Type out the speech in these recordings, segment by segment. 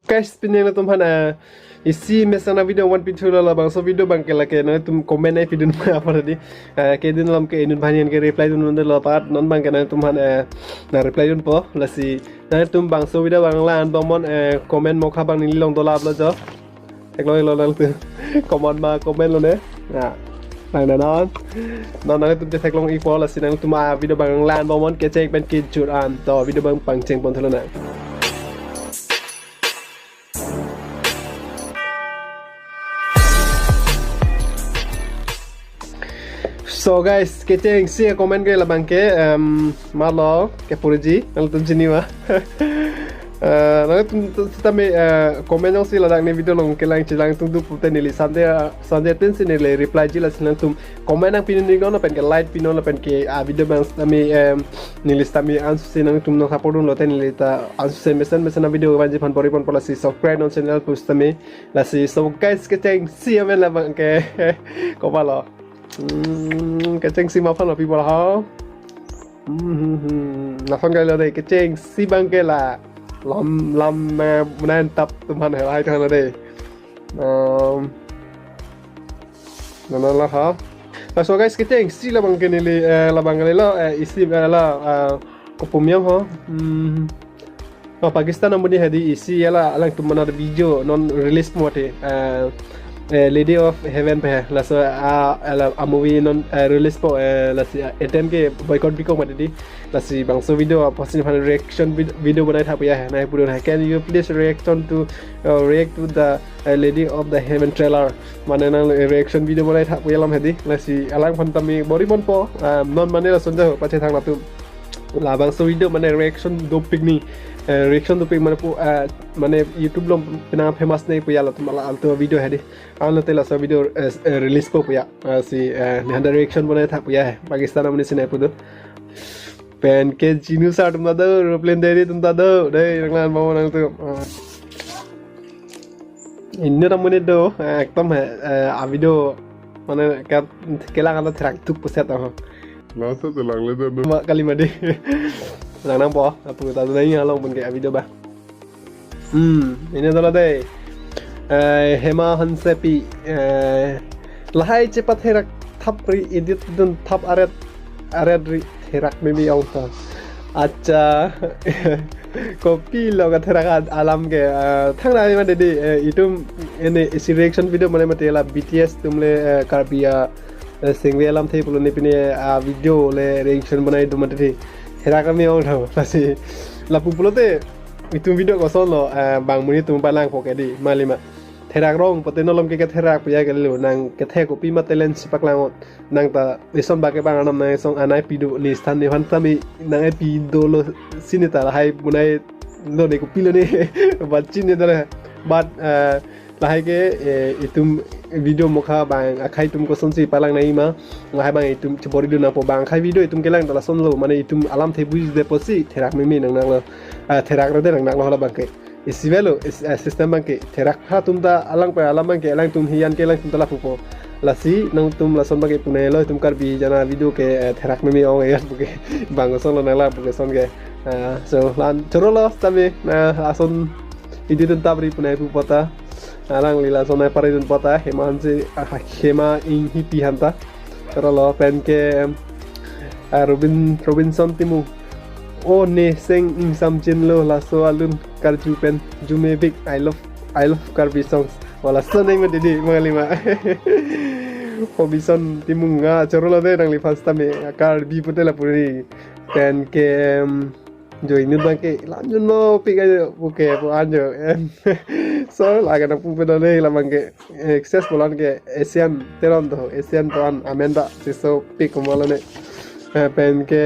guys pinang tumhan isi mesana video one picture la bang so video bang kela ke na tum comment ai video ma apa tadi ke din lam ke inun bhanian ke reply dun la pat non bang ke na tumhan na reply dun po la si na tum bang so video bang la an bomon comment mo kha bang ni long dolap la jo ek loi lo lang tu comment ma comment lo ne bang na non na tum te thek long i po la si na tum video bang la an bomon ke chek ben ki chut an to video bang pang cheng pon thlo na So guys, keceng si komen ke labang ke malo ke purji kalau tu jini wa. Nanti tu tami komen yang si ladang ni video long ke lang cilang tu puten nili sande ten si nili reply jila silang tu komen yang pinu ni kau na pen ke like pinu na pen ke video bang tami nili tami ansu si nang tu nang sapodun lo ten nili ta ansu si mesen na video banji pan pori pon pola si subscribe non channel post tami la si so guys keceng si amen labang ke kau malo. Keceng si maafan lebih bola nafan kali ada keceng si bangke lah lam menantap teman hai kan ada nana lah ha so guys keceng si lah bangke ni lah bangke lah isi lah kopumnya ha Pakistan namun ni hadi isi lah alang tu mana ada video non release mode Lady of Heaven pe la so a movie non release po la si attend ke boycott biko ma di la si bang so video pasin fan reaction video banai tha ya na puro can you please react to the Lady of the Heaven trailer mane na reaction video banai tha ya lam hedi la si alang fan tami bori mon po non mane la sonja pache thang la tu la bang so video mane reaction do picnic reaction tu pik mana pu mana YouTube lom pina famous nei pu ya la tumala alto video hadi awal tela so video release po pu ya si ni handa reaction banai tha pu ya Pakistan amne sine pu do pen ke jinu sa tum da aeroplane dei tum da dei ranglan mau nang tu inne ramune do ekdom video mana kelang ala track tu puset ah Lasa telang le do kali made lang nang po apa kita tadi long pun kayak video bah ini adalah deh Hema Hansepi lahai cepat herak tap ri edit dan tap aret ri herak mimi yang ta acha kopi lo ka herak alam ke thang na ma dedi itu ini isi reaction video mana mate la BTS tumle karbia singwe alam thei pulo ni pine video le reaction banai do mate Hera kami orang tahu, pasti lapu pulau te itu video kosong lo bang muni tu balang pokai di malima. Hera rong, pote nolom ke hera punya kali lo nang kethe kopi matelen sipak langot nang ta ison bagai bang anam nang song anai pido ni stan ni hantami nang ai pido lo sini ta hai munai lo ne kopi lo ni bacin ni dah but lahai ke itu video mukha bang akai tum ko sonsi palang nai ma ngai bang itu cebori du na po bang khai video itu kelang dala son lo mane itu alam the buis de posi therak mimi nang lo therak rode nang lo bang ke isi velo system bang ke therak ha tum ta alang pa alam bang ke alang tum hian ke lang tum tala pupo lasi nang tum la son bang ke pune lo tum kar bi jana video ke therak mimi ong ya buke bang son lo nang la buke son ke so lan chorolo tame na ason itu tabri pune pupota alang lila sonai paridun pota hema in hipi hanta pero lo pen ke Robinson timu o ne seng in samjin lo la so alun karju pen jumevik I love karbi songs wala sonai ma didi mangalima Robinson timu nga chorolo de nang li fasta me karbi putela puri pen ke jo ini bangke lanjut no pika buke po anjo so laga na pu pedale la bangke access bolan ke Asian teron to Asian ton amenda so pik malane pen ke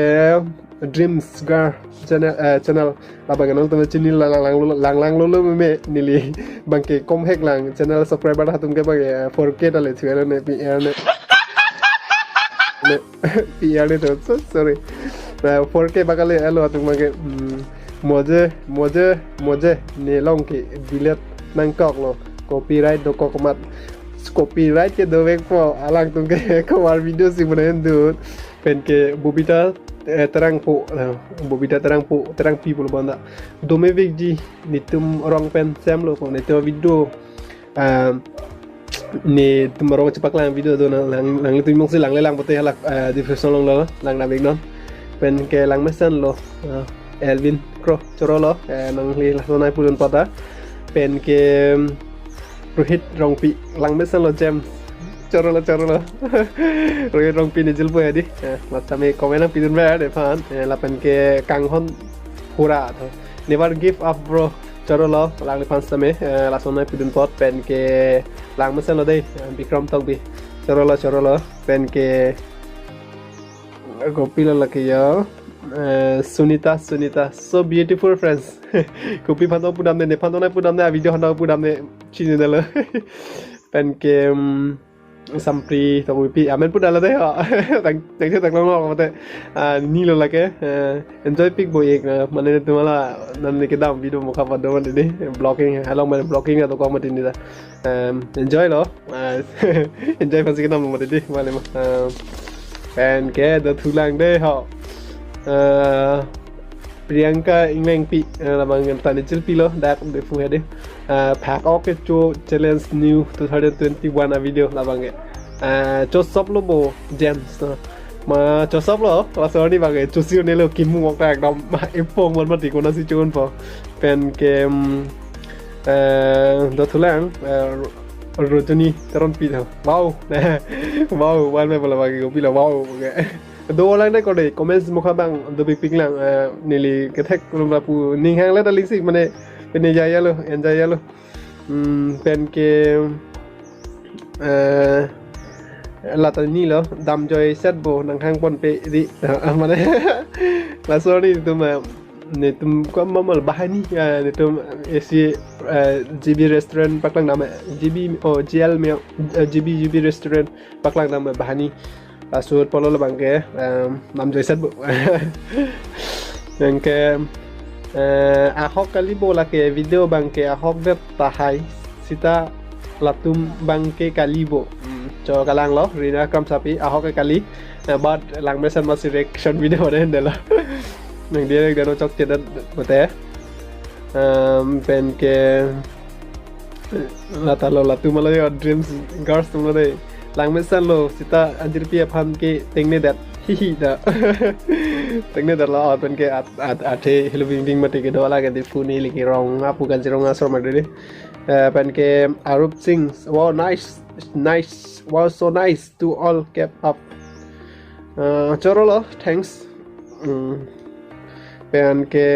dreams gar channel la bangke nong to chini lang lo me nili bangke kom hek lang channel subscriber hatum ke bangke 4K dale chwele ne PR ne to sorry 4K bakal elo atung mage moje ne long ke bilet nang kok lo copyright do kokomat copyright ke do vek po alang tung ke kawar video si bunen du pen ke bubita terang po bobida terang pi pula banda domevik ji nitum orang pen sem lo pon itu video ni tum orang cepak lang video do lang itu mong silang lang pote halak diffusion long lo lang na big non pen ke lang mesan lo Elvin Kro choro lo nang li la sonai pulun pada pen ke Rohit rongpi lang mesan lo jam choro lo Rohit rongpi ni jilpo ya di macam me komen lang pidun ba de fan la pen ke kang hon pura tho never give up bro choro lo lang li fan same la sonai pidun pot pen ke lang mesan lo dei Bikram Tokbi choro lo pen ke kopi lo la ke yo Sunita so beautiful friends kopi pantau pudam ne pantau nai pudam ne video pantau pudam ne chini ne lo pen ke sampri to pi amen pudala de ha tang tang long mate ni lo la ke enjoy pic boy ek mane tumala nan ne ke dam video mo kha pado man ni blocking along man blocking to ko mate ni da enjoy lo enjoy pasi ke dam mate di male ma pen ke do thulang de ha Priyanka Ingmeng pi labang tani chil pi lo dak de fu hede pack ok cho challenge new 2021 video labang cho sop lo bo Jemson ma cho sop lo la so ni bang cho siu ne lo kim mu ok tak dom ma epong mon mati ko na si chon po pen ke do thulang rojani taron pi tho wow wan me bola bang ko pi lo wow do lang dai ko dei comments mo kha bang do big ping lang nili ke thek la pu ning hang la da ling sik mane pen ya ya lo enjoy ya lo pen ke la ta ni lo dam joy set bo nang hang pon pe di mane la sorry tu ma ne tum ko mamal bahani ne tum esi GB restaurant paklang nama GB GL me GB restaurant paklang nama bahani Asur polo la bangke nam joy set bu bangke ahok kali bola ke video bangke ahok de tahai sita latum bangke kali bo cho kalang lo rina kam sapi ahok ke kali bad lang mesan masih reaction video de ndela nang dia no chok chedan bote pen ke latum malo dreams girls tum lo de lang mesan lo sita anjir pia phan ke tengne dat hi da tengne dat la pen ke at Halloween ding mate ke do la ke di funi li ki rong apu kan rong asor ma de pen ke Arup Singh wow nice wow so nice to all kept up choro lo thanks pen ke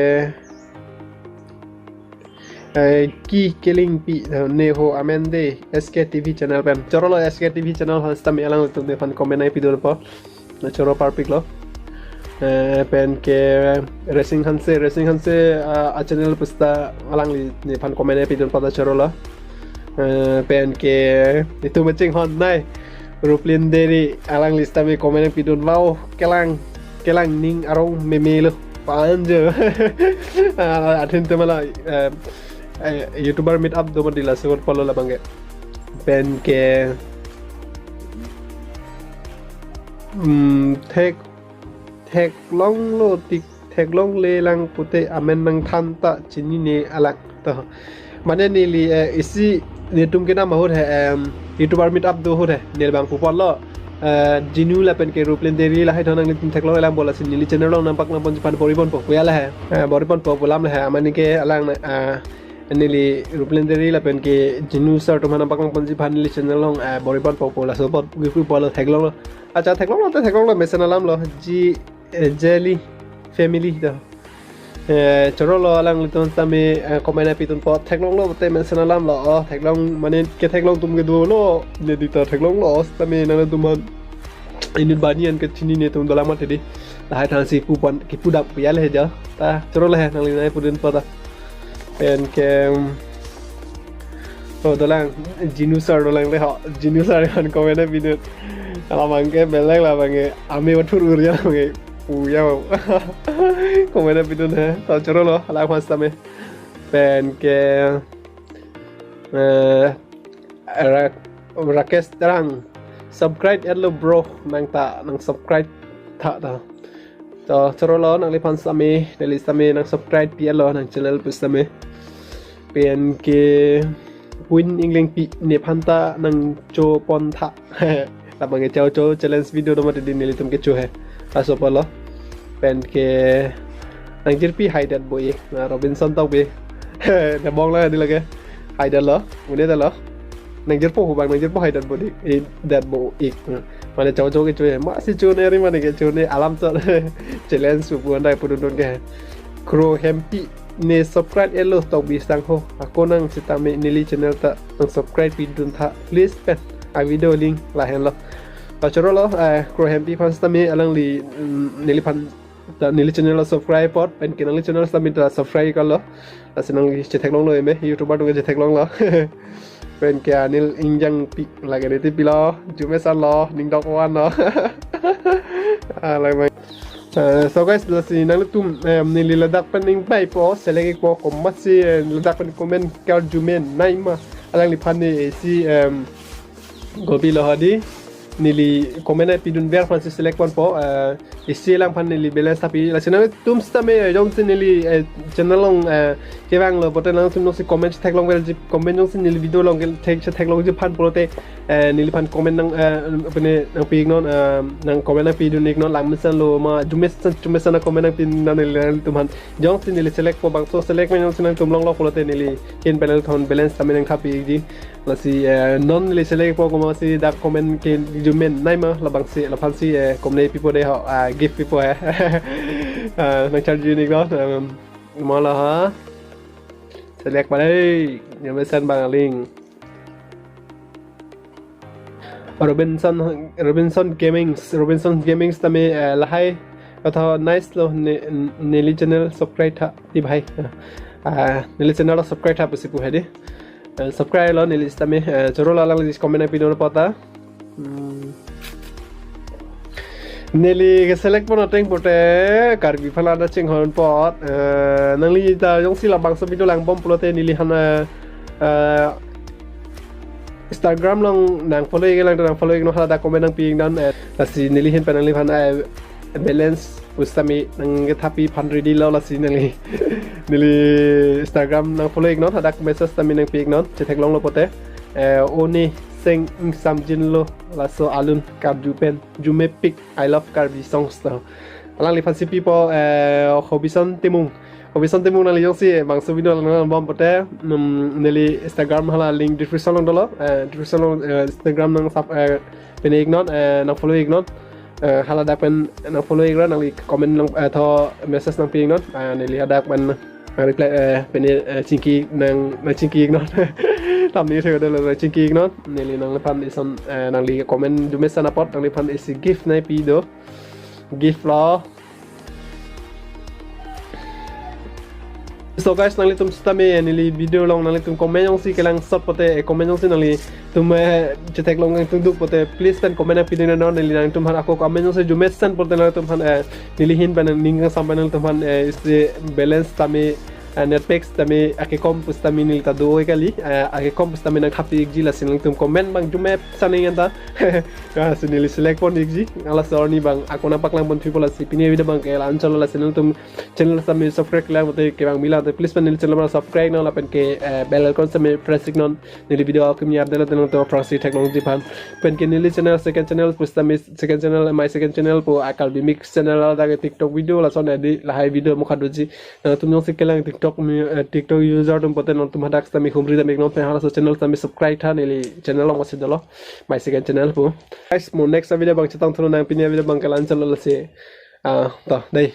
ki killing pi neho amende SK TV channel pen choro lo SK TV channel has tam elang tu de fan comment ai video po na choro parpik lo pen ke racing hanse a channel pusta alang li ne fan comment ai video po da choro lo pen ke itu macing hon nai ruplin deri alang lista me comment ai video wow kelang ning arong meme lo panje atin temala YouTuber meet up do madila segon follow la bangge pen ke thek long lo tik thek long le lang pute amen nang than ta chini ne alak to mane ni li isi ne tum ke na ma hot hai YouTuber meet up do hot hai nel bang pu follow jinu la pen ke ruplen deri la hai thonang lim thek lo lam bola sin ni channel long nampak na pon pan poribon po ya la hai boribon po bolam la hai amani ke alang nili ruplenderi la pen ke jinu sar to mana pakang panji phanili channel long boribon popola so pot gu polo theklong acha theklong lo mesen alam lo ji jelly family da choro lo alang liton tame comment apitun pot theklong lo te mesen alam lo theklong mane ke theklong tum ge do lo ne dita theklong lo tame nana tuman init banian ke chini ne tum dolama tedi la hai than si pu pon ki pu dap ya le ja ta choro la nang linai pudin pata pen ke dolang jinu sar dolang le ha jinu sar han comment video ala mangke belak la bange ame watur urya bange puya comment video ne ta choro lo ala khas tame pen ke rakesh tarang subscribe at lo bro nang ta nang subscribe ta coro lo nang lipan sami dari sami nang subscribe pi lo nang channel pu sami pen ke win ingling pi ne phanta nang cho pon tha la bang cho challenge video do mate din nilitum ke cho he aso polo pen ke nang jir pi hide boy Robinson Tokbi na bong la di lage hide lo mune da lo nang jir po bang nang jir po hide body that bo ik mana cho ke cho ma si cho ne ri mana ke cho ne alam cho challenge su buan dai pu don ke kro happy ne subscribe elo Tokbi sang ho ako nang sitame nili channel ta nang subscribe pi dun tha please pet a video link la hen lo ta choro lo kro happy pan sitame alang li nili pan ta nili channel subscribe pot pen ke nang channel sitame ta subscribe ka lo ta senang che thek long lo me youtuber dong che thek long lo pen ke anil injang pi la ke ti pi lo jume san lo ning dok wan lo like so guys la si nang tum nili ladak paning pai po selegi po ko masi ladak pan comment kal jumen naima alang li pan ni si gobi lo hadi nili comment pi dun ver pan si select pon po isi lang pan nili balance tapi la si nang tum stame Jemson nili channel long ke bang lo bote nang tum no si comment tag long wel ji comment jong sin nili video long tag tag long ji pan prote nili pan comment nang apne nang pi non nang comment nang pi dun ik non lang misan lo ma jumesan na comment nang pin nang nili tum han jong sin nili select po bang so select men jong sin nang tum long lo prote nili in panel thon balance tame nang thapi ji la si non nili select po ko ma si dak comment ke jumen naima la bang si la pan si comment people de ho give people nang charge ni ko mo la ha select ba đây Jemson bang link Robinson Gaming tame lahai atha nice lo neli channel subscribe tha ti bhai neli channel subscribe tha pasi pu hede subscribe lo neli tame choro la lang comment na pidon pata neli select pon ateng pote karbi phala da ching hon pot nangli ta jong sila bang so video lang bom plote nili hana Instagram long nang follow no hala da comment nang ping dan si nili hin panang li phan balance ustami nang thapi phan ready lo la si nangli nili Instagram nang follow no hala message tami nang ping non che thek long lo pote oni sing samjin lo la so alun karju pen jume pic I love karbi songs to alang li phan si people hobison timung nang li jong si bang so video lang bom pote neli Instagram hala link description long dolo description long Instagram nang sub pen ignon nang follow ignon hala dak pen nang follow ignon nang li comment nang tho message nang ping non neli hadak pen reply pen chinki nang chinki ignon tam ni theu dolo chinki ignon neli nang pan ison nang li comment du message pot nang li pan is gift nai pi do gift lo so guys nang li tum stame nili video long nang li tum comment jong si kelang shot pote comment jong si nang li tum chetek long nang tum duk pote please pen comment na pidin na nili nang tum han ako comment jong si jumesan pote nang tum han nili hin ban ning sampai nang tum han is balance tame Netflix tami ake kompus tami nil ta do kali ake kompus tami nang happy igji la sinang tum comment bang jume saning anta sinili select pon igji ala sorni bang ako nampak lang pon people la sipini video bang ke lancol la sinang tum channel tami subscribe la mote ke bang mila please pen nil channel subscribe na la pen ke bell icon tami press ignon nili video aku mi update la tenang to proxy technology pan pen ke nili channel second channel pus tami second channel my second channel po akal bi mix channel la da TikTok video la son edi la hai video mukhadoji tum jong sikelang TikTok user tum pote non tum hadak tami khumri tami non pen hala so channel tami subscribe tha nili channel long ase dolo my second channel po guys mo next video bang chatang thulu nang pinia video bang kalan chalo la se to dai